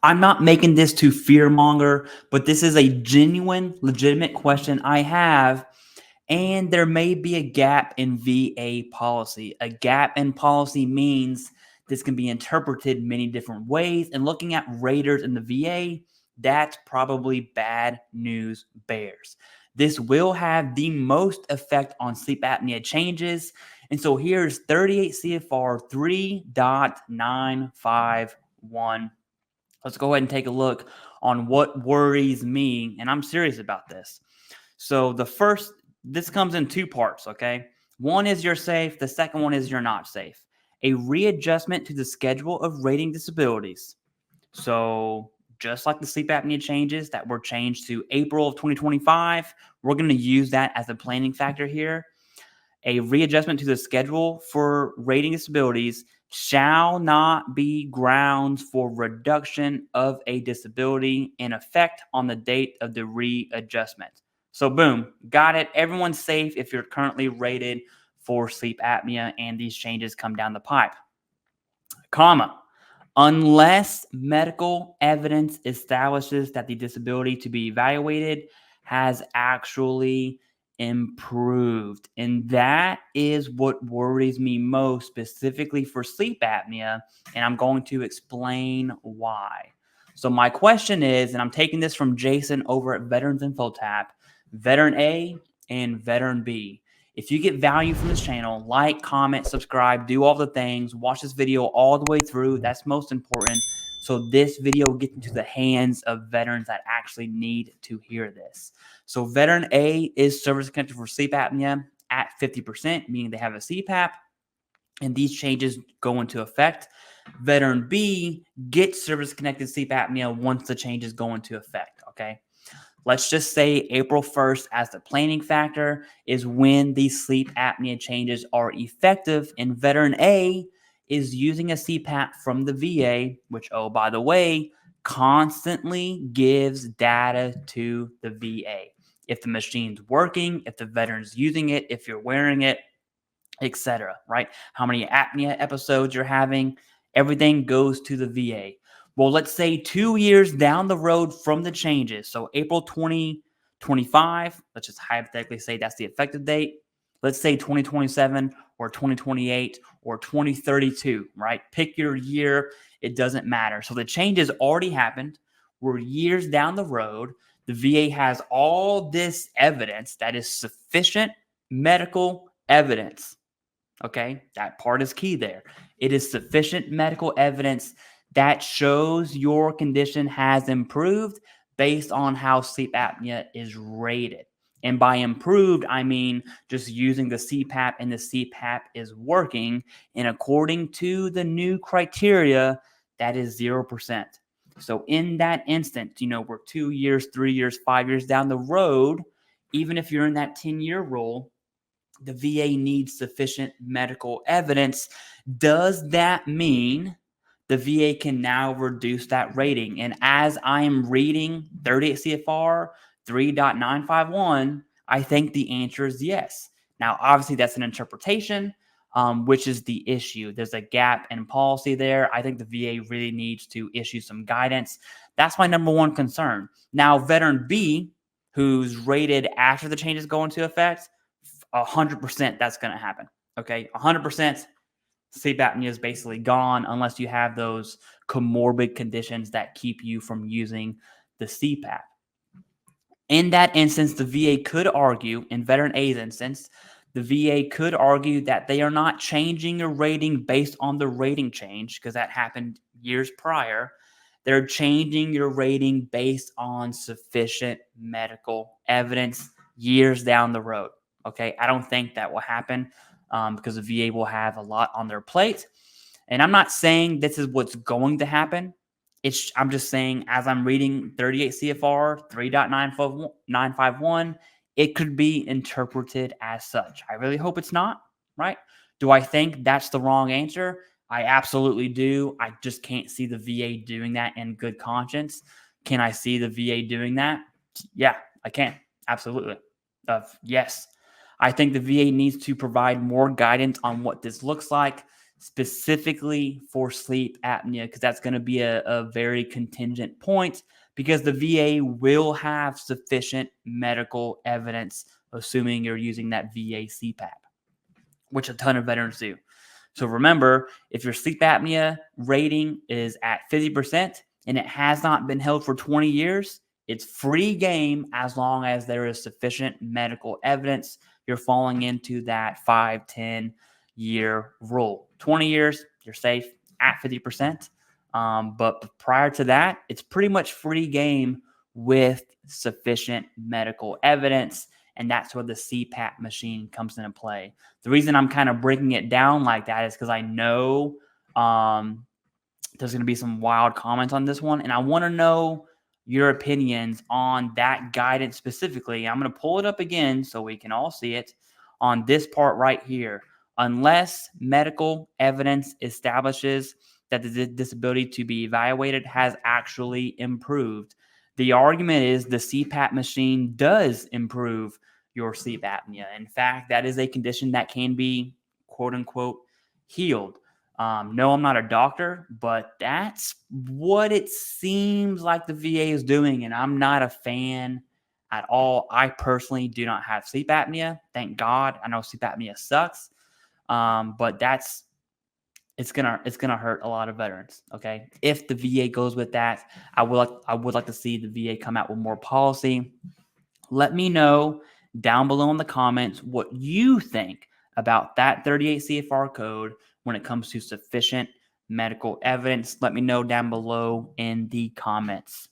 I'm not making this to fearmonger, but this is a genuine, legitimate question I have. And there may be a gap in VA policy. A gap in policy means this can be interpreted many different ways. And looking at raters in the VA, that's probably bad news bears. This will have the most effect on sleep apnea changes. And so here's 38 CFR 3.951. Let's go ahead and take a look on what worries me. And I'm serious about this. So this comes in two parts, okay? One is you're safe. The second one is you're not safe. A readjustment to the schedule of rating disabilities. So just like the sleep apnea changes that were changed to April of 2025, we're going to use that as a planning factor here. A readjustment to the schedule for rating disabilities shall not be grounds for reduction of a disability in effect on the date of the readjustment. So boom, got it. Everyone's safe if you're currently rated for sleep apnea and these changes come down the pipe. Comma. Unless medical evidence establishes that the disability to be evaluated has actually improved. And that is what worries me most, specifically for sleep apnea. And I'm going to explain why. So my question is, and I'm taking this from Jason over at Veterans InfoTap, Veteran A and Veteran B. If you get value from this channel, like, comment, subscribe, do all the things, watch this video all the way through. That's most important. So this video gets into the hands of veterans that actually need to hear this. So Veteran A is service connected for sleep apnea at 50%, meaning they have a CPAP, and these changes go into effect. Veteran B gets service connected sleep apnea once the changes go into effect, okay? Let's just say April 1st as the planning factor is when these sleep apnea changes are effective, and Veteran A is using a CPAP from the VA, which, oh, by the way, constantly gives data to the VA. If the machine's working, if the veteran's using it, if you're wearing it, etc., right? How many apnea episodes you're having, everything goes to the VA. Well, let's say 2 years down the road from the changes, so April 2025, let's just hypothetically say that's the effective date. Let's say 2027 or 2028 or 2032, right? Pick your year. It doesn't matter. So the changes already happened. We're years down the road. The VA has all this evidence that is sufficient medical evidence. Okay, that part is key there. It is sufficient medical evidence that shows your condition has improved based on how sleep apnea is rated. And by improved, I mean just using the CPAP and the CPAP is working. And according to the new criteria, that is 0%. So in that instance, we're 2 years, 3 years, 5 years down the road, even if you're in that 10-year rule, the VA needs sufficient medical evidence. Does that mean the VA can now reduce that rating? And as I am reading 38 CFR 3.951, I think the answer is yes. Now, obviously, that's an interpretation, which is the issue. There's a gap in policy there. I think the VA really needs to issue some guidance. That's my number one concern. Now, Veteran B, who's rated after the changes go into effect, 100% that's going to happen. Okay, 100% sleep apnea is basically gone unless you have those comorbid conditions that keep you from using the CPAP. In that instance, the VA could argue, in Veteran A's instance, the VA could argue that they are not changing your rating based on the rating change, because that happened years prior. They're changing your rating based on sufficient medical evidence years down the road. Okay, I don't think that will happen because the VA will have a lot on their plate. And I'm not saying this is what's going to happen. I'm just saying, as I'm reading 38 CFR 3.951, it could be interpreted as such. I really hope it's not, right? Do I think that's the wrong answer? I absolutely do. I just can't see the VA doing that in good conscience. Can I see the VA doing that? Yeah, I can. Absolutely. Yes. I think the VA needs to provide more guidance on what this looks like. specifically for sleep apnea, because that's going to be a very contingent point, because the VA will have sufficient medical evidence, assuming you're using that VA CPAP, which a ton of veterans do. So remember, if your sleep apnea rating is at 50% and it has not been held for 20 years, it's free game as long as there is sufficient medical evidence. You're falling into that 5-10 year rule. 20 years, you're safe at 50%. But prior to that, it's pretty much free game with sufficient medical evidence. And that's where the CPAP machine comes into play. The reason I'm kind of breaking it down like that is because I know there's going to be some wild comments on this one, and I want to know your opinions on that guidance specifically. I'm going to pull it up again so we can all see it on this part right here. Unless medical evidence establishes that the disability to be evaluated has actually improved. The argument is the CPAP machine does improve your sleep apnea. In fact, that is a condition that can be, quote unquote, healed. No, I'm not a doctor, but that's what it seems like the VA is doing, and I'm not a fan at all. I personally do not have sleep apnea. Thank God. I know sleep apnea sucks, but it's gonna hurt a lot of veterans. Okay, if the VA goes with that, I would like to see the VA come out with more policy. Let me know down below in the comments what you think about that 38 CFR code when it comes to sufficient medical evidence. Let me know down below in the comments.